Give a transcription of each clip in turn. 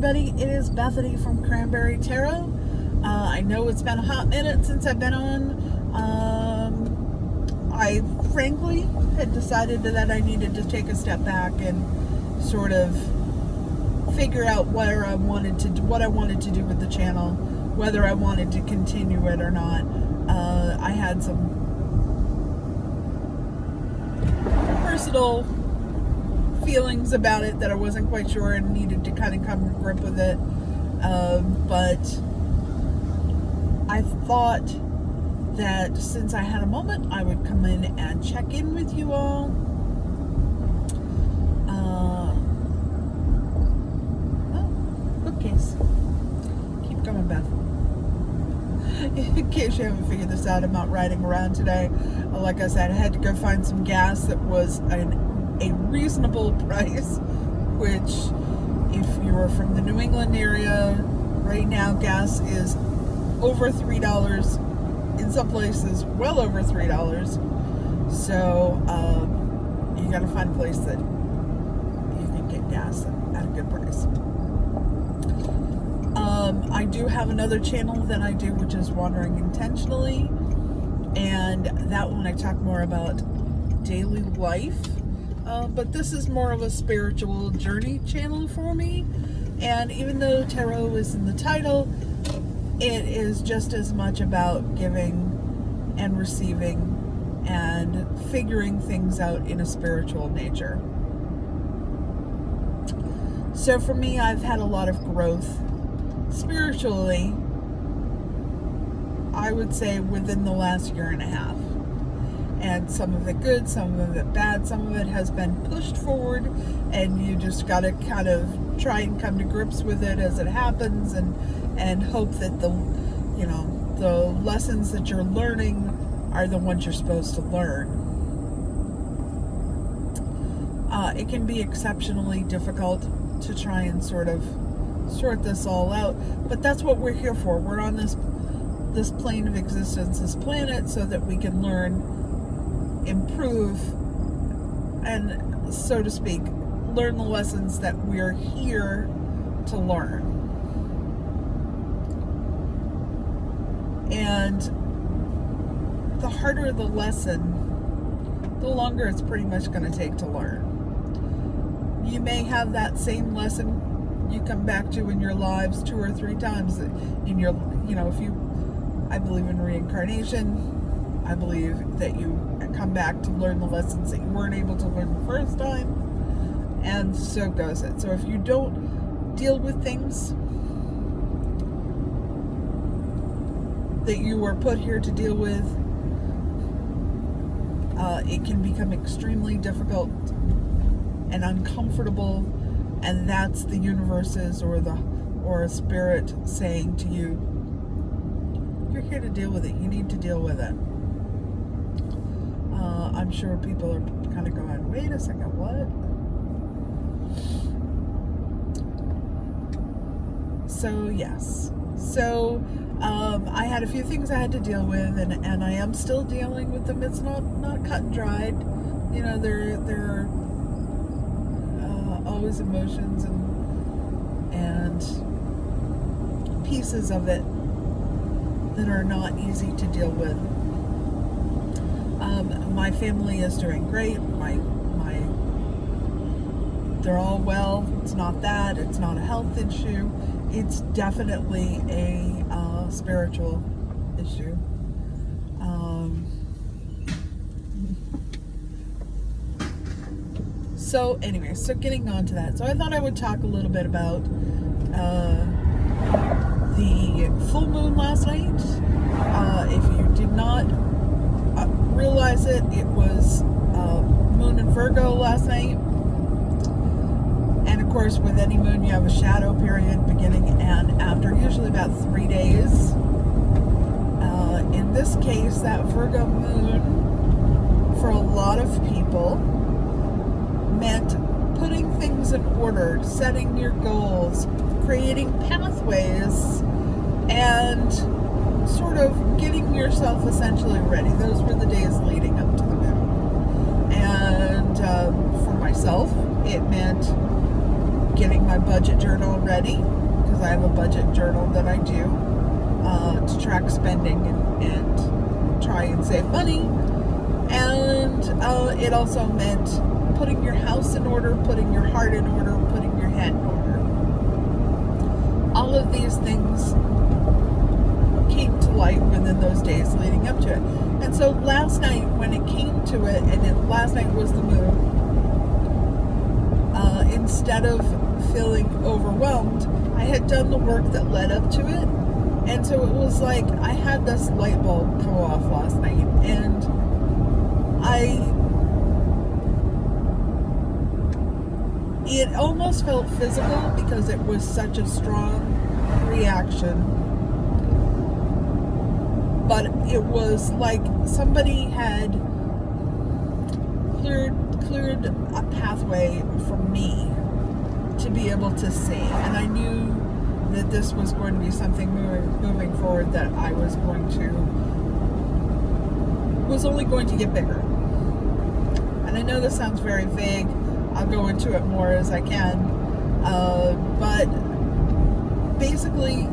everybody, it is Bethany from Cranberry Tarot. I know it's been a hot minute since I've been on. I frankly had decided that I needed to take a step back and sort of figure out what I wanted to do with the channel, whether I wanted to continue it or not. I had some personal feelings about it that I wasn't quite sure and needed to kind of come to grip with it. But I thought that since I had a moment, I would come in and check in with you all. Bookcase. Keep going, Beth. In case you haven't figured this out, I'm not riding around today. Like I said, I had to go find some gas that was a reasonable price, which if you're from the New England area, right now gas is over $3, in some places well over $3. So you got to find a place that you can get gas at a good price. I do have another channel that I do, which is Wandering Intentionally, and that one I talk more about daily life. But this is more of a spiritual journey channel for me. And even though tarot is in the title, it is just as much about giving and receiving and figuring things out in a spiritual nature. So for me, I've had a lot of growth spiritually, I would say within the last year and a half. And some of it good, some of it bad, some of it has been pushed forward, and you just got to kind of try and come to grips with it as it happens, and hope that the lessons that you're learning are the ones you're supposed to learn. It can be exceptionally difficult to try and sort this all out, but that's what we're here for. We're on this plane of existence, this planet, so that we can learn, improve, and, so to speak, learn the lessons that we're here to learn. And the harder the lesson, the longer it's pretty much going to take to learn. You may have that same lesson you come back to in your lives 2 or 3 times in your, I believe in reincarnation. I believe that you come back to learn the lessons that you weren't able to learn the first time, and so goes it. So if you don't deal with things that you were put here to deal with, it can become extremely difficult and uncomfortable, and that's the universe's or a spirit saying to you, you're here to deal with it. You need to deal with it. I'm sure people are kind of going, wait a second, what? So yes. So I had a few things I had to deal with, and I am still dealing with them. It's not cut and dried. There are always emotions and pieces of it that are not easy to deal with. My family is doing great. They're all well. It's not that. It's not a health issue. It's definitely a spiritual issue. So anyway, so getting on to that. So I thought I would talk a little bit about the full moon last night. If you did not realize it, it was moon in Virgo last night. And of course, with any moon, you have a shadow period beginning and after, usually about 3 days. In this case, that Virgo moon, for a lot of people, meant putting things in order, setting your goals, creating pathways, and sort of getting yourself essentially ready. Those were the days leading up to the moon. And for myself, it meant getting my budget journal ready, because I have a budget journal that I do to track spending and try and save money. And it also meant putting your house in order, putting your heart in order, putting your head in order. All of these things came to light within those days leading up to it. And so last night, when it came to it, and last night was the moon, instead of feeling overwhelmed, I had done the work that led up to it. And so it was like I had this light bulb go off last night, and it almost felt physical because it was such a strong reaction. But it was like somebody had cleared a pathway for me to be able to see. And I knew that this was going to be something moving forward that I was only going to get bigger. And I know this sounds very vague. I'll go into it more as I can. But basically,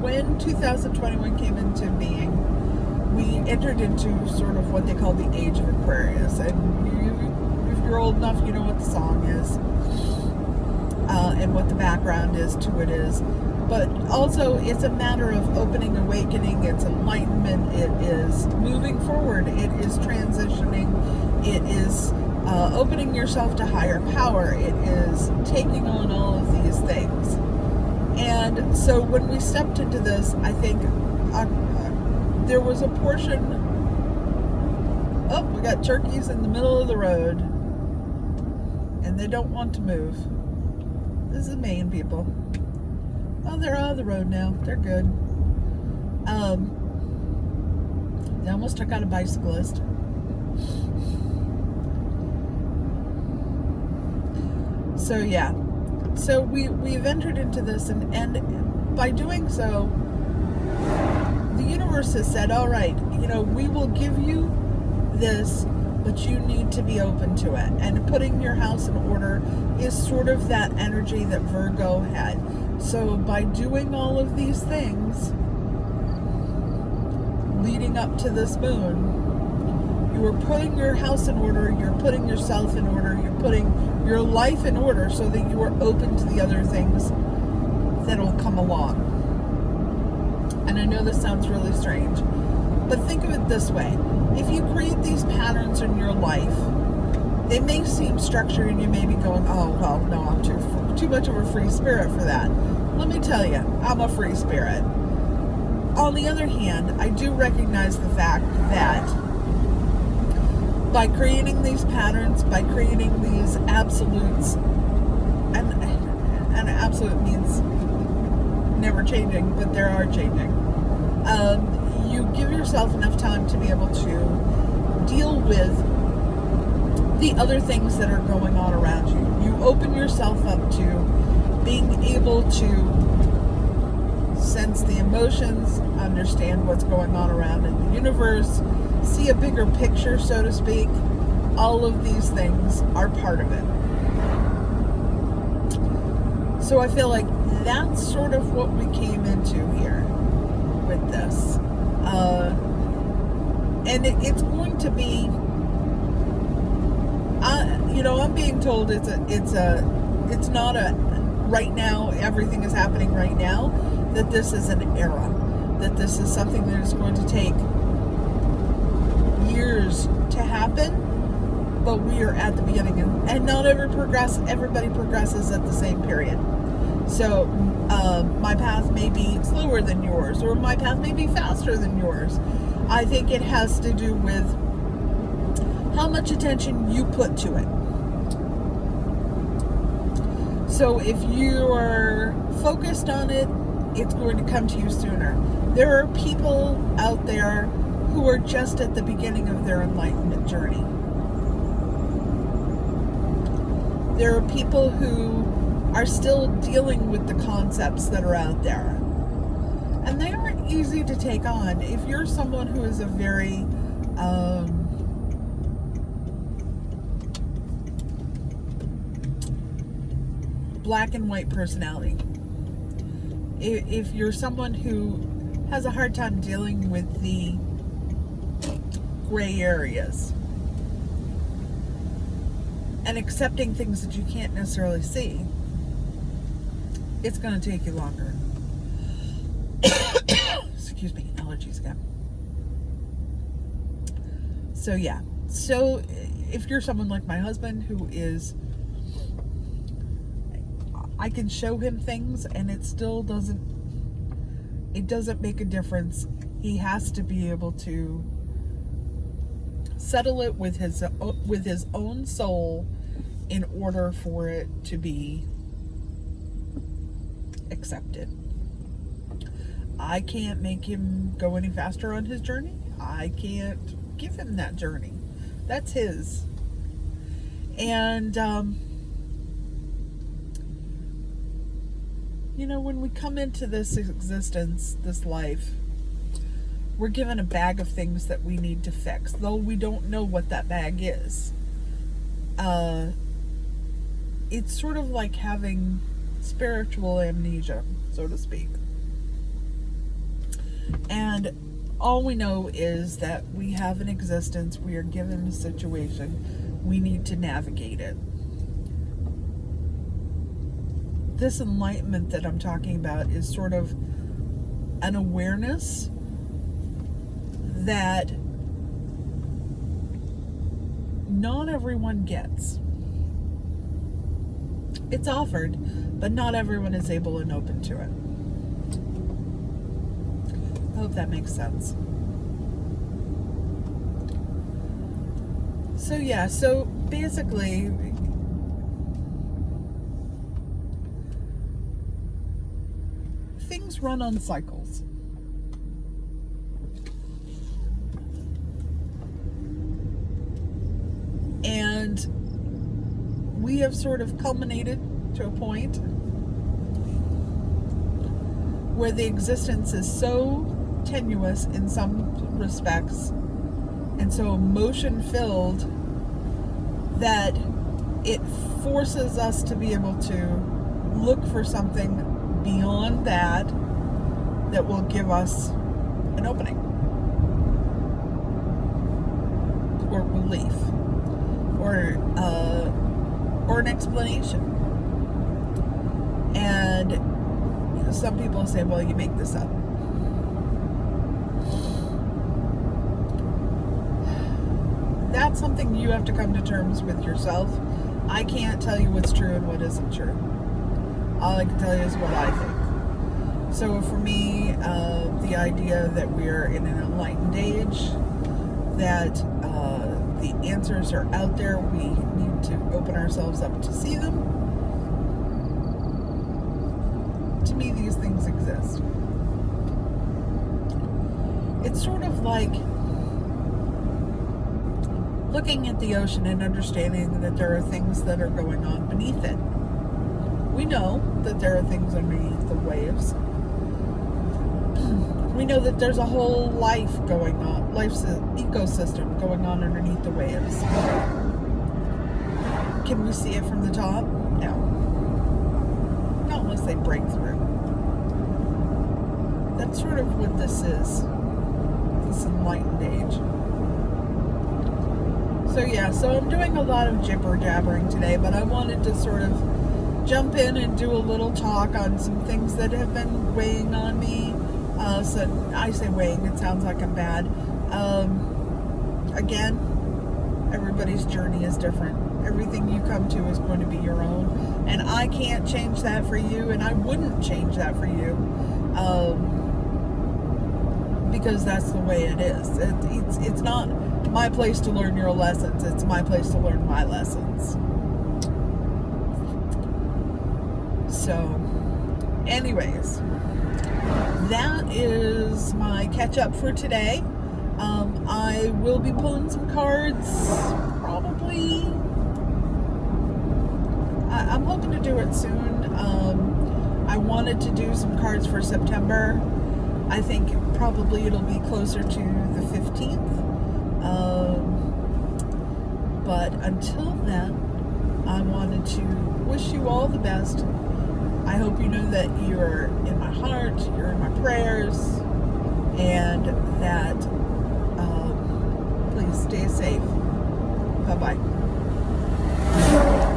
when 2021 came into being, we entered into sort of what they call the age of Aquarius. And if you're old enough, you know what the song is, and what the background is to it is. But also, it's a matter of opening, awakening, it's enlightenment, it is moving forward, it is transitioning, it is opening yourself to higher power, it is taking on all of these things. And so when we stepped into this, I think there was a portion, we got turkeys in the middle of the road, and they don't want to move. This is Maine people. Oh, they're out of the road now. They're good. They almost took out a bicyclist. So yeah. So we've entered into this, and by doing so, the universe has said, all right, we will give you this, but you need to be open to it. And putting your house in order is sort of that energy that Virgo had. So by doing all of these things leading up to this moon, you are putting your house in order, you're putting yourself in order, you're putting your life in order so that you are open to the other things that will come along. And I know this sounds really strange, but think of it this way. If you create these patterns in your life, they may seem structured and you may be going, oh, well, no, I'm too much of a free spirit for that. Let me tell you, I'm a free spirit. On the other hand, I do recognize the fact that by creating these patterns, by creating these absolutes, and absolute means never changing, but there are changing, you give yourself enough time to be able to deal with the other things that are going on around you. You open yourself up to being able to sense the emotions, understand what's going on around in the universe, see a bigger picture, so to speak. All of these things are part of it. So I feel like that's sort of what we came into here with this. And it's going to be, I'm being told it's not a right now, everything is happening right now, that this is an era, that this is something that is going to take years to happen, but we are at the beginning, and not everybody progresses at the same period. So my path may be slower than yours, or my path may be faster than yours. I think it has to do with how much attention you put to it. So if you are focused on it, it's going to come to you sooner. There are people out there who are just at the beginning of their enlightenment journey. There are people who are still dealing with the concepts that are out there. And they aren't easy to take on. If you're someone who is a very black and white personality. If you're someone who has a hard time dealing with the gray areas and accepting things that you can't necessarily see, it's going to take you longer. Excuse me, allergies again. So yeah, so if you're someone like my husband who is, I can show him things and it still doesn't make a difference. He has to be able to settle it with his own soul in order for it to be accepted. I can't make him go any faster on his journey. I can't give him that journey. That's his. And you know, when we come into this existence, this life, we're given a bag of things that we need to fix, though we don't know what that bag is. It's sort of like having spiritual amnesia, so to speak. And all we know is that we have an existence, we are given a situation, we need to navigate it. This enlightenment that I'm talking about is sort of an awareness that not everyone gets. It's offered, but not everyone is able and open to it. I hope that makes sense. So yeah, so basically, things run on cycles. And we have sort of culminated to a point where the existence is so tenuous in some respects and so emotion filled that it forces us to be able to look for something beyond that will give us an opening or relief or an explanation. And some people say, well, you make this up. That's something you have to come to terms with yourself. I can't tell you what's true and what isn't true. All I can tell you is what I think. So for me, the idea that we're in an enlightened age, that the answers are out there, we need to open ourselves up to see them. To me, these things exist. It's sort of like looking at the ocean and understanding that there are things that are going on beneath it. We know that there are things underneath the waves. We know that there's a whole life's ecosystem going on underneath the waves. Can we see it from the top? No. Not unless they break through. That's sort of what this is. This enlightened age. So yeah, so I'm doing a lot of jibber jabbering today, but I wanted to sort of jump in and do a little talk on some things that have been weighing on me. So I say weighing, it sounds like I'm bad. Again, everybody's journey is different. Everything you come to is going to be your own, and I can't change that for you, and I wouldn't change that for you, because that's the way it is. It's not my place to learn your lessons, it's my place to learn my lessons. So anyways, that is my catch up for today. I will be pulling some cards probably. I'm hoping to do it soon. I wanted to do some cards for September. I think probably it'll be closer to the 15th. But until then, I wanted to wish you all the best. I hope you know that you're in my heart, you're in my prayers, and that please stay safe. Bye-bye.